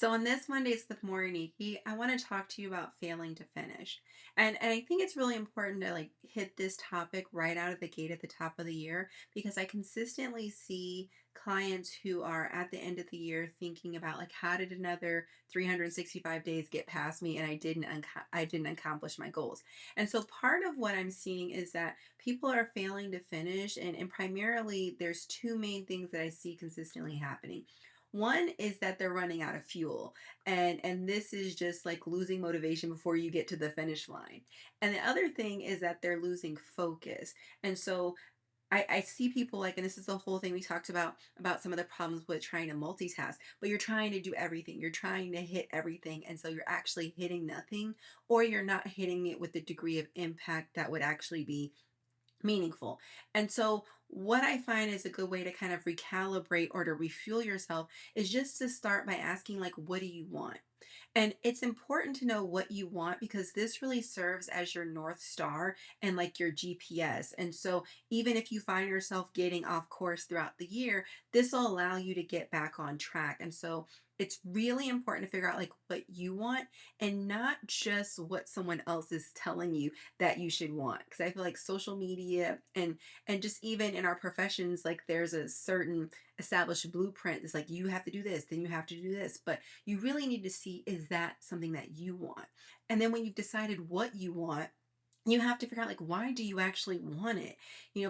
So on this Mondays with Maureen Nikki, I want to talk to you about failing to finish. And I think it's really important to like hit this topic right out of the gate at the top of the year because I consistently see clients who are at the end of the year thinking about like how did another 365 days get past me and I didn't accomplish my goals. And so part of what I'm seeing is that people are failing to finish and primarily there's two main things that I see consistently happening. One is that they're running out of fuel, and this is just like losing motivation before you get to the finish line. And the other thing is that they're losing focus. And so I see people like, and this is the whole thing we talked about some of the problems with trying to multitask, but you're trying to do everything. You're trying to hit everything. And so you're actually hitting nothing, or you're not hitting it with the degree of impact that would actually be meaningful. And so what I find is a good way to kind of recalibrate or to refuel yourself is just to start by asking like what do you want? And it's important to know what you want because this really serves as your north star and like your GPS. And so even if you find yourself getting off course throughout the year, this will allow you to get back on track. And so it's really important to figure out like what you want and not just what someone else is telling you that you should want, because I feel like social media and just even in our professions, like there's a certain established blueprint. It's like you have to do this, then you have to do this, but you really need to see, is that something that you want? And then when you've decided what you want, you have to figure out like why do you actually want it,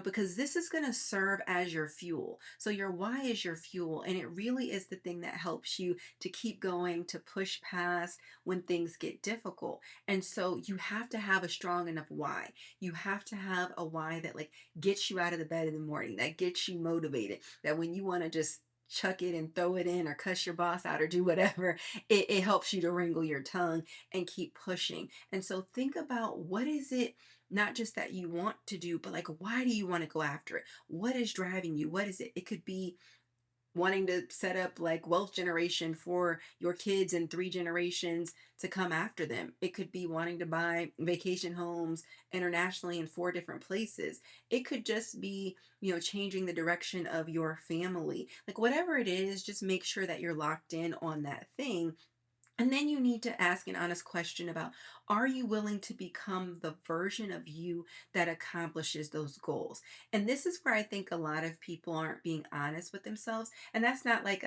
because this is going to serve as your fuel. So your why is your fuel, and it really is the thing that helps you to keep going, to push past when things get difficult. And so you have to have a strong enough why. You have to have a why that like gets you out of the bed in the morning, that gets you motivated, that when you want to just chuck it and throw it in or cuss your boss out or do whatever, it helps you to wrangle your tongue and keep pushing. And so think about what is it not just that you want to do, but like why do you want to go after it? What is driving you? What is it? It could be wanting to set up like wealth generation for your kids and three generations to come after them. It could be wanting to buy vacation homes internationally in four different places. It could just be, changing the direction of your family. Like whatever it is, just make sure that you're locked in on that thing, and then you need to ask an honest question about, are you willing to become the version of you that accomplishes those goals? And this is where I think a lot of people aren't being honest with themselves. And that's not like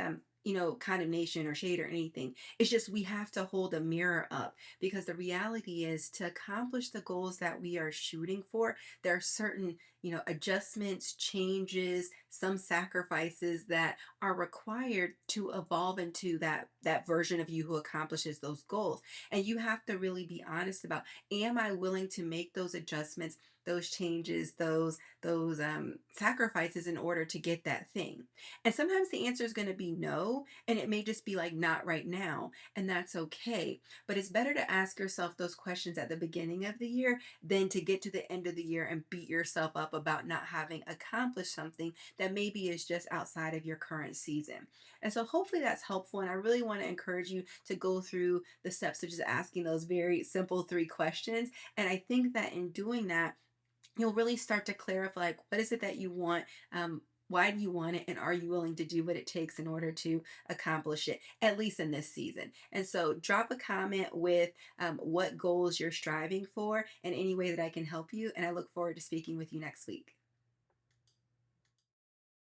condemnation or shade or anything. It's just we have to hold a mirror up because the reality is to accomplish the goals that we are shooting for, there are certain, adjustments, changes, some sacrifices that are required to evolve into that version of you who accomplishes those goals. And you have to really be honest about, am I willing to make those adjustments, those changes, those sacrifices in order to get that thing? And sometimes the answer is going to be no, and it may just be like not right now, and that's okay. But it's better to ask yourself those questions at the beginning of the year than to get to the end of the year and beat yourself up about not having accomplished something that maybe is just outside of your current season. And so hopefully that's helpful. And I really want to encourage you to go through the steps of just asking those very simple three questions. And I think that in doing that, you'll really start to clarify like what is it that you want, why do you want it, and are you willing to do what it takes in order to accomplish it, at least in this season? And so drop a comment with what goals you're striving for and any way that I can help you, and I look forward to speaking with you next week.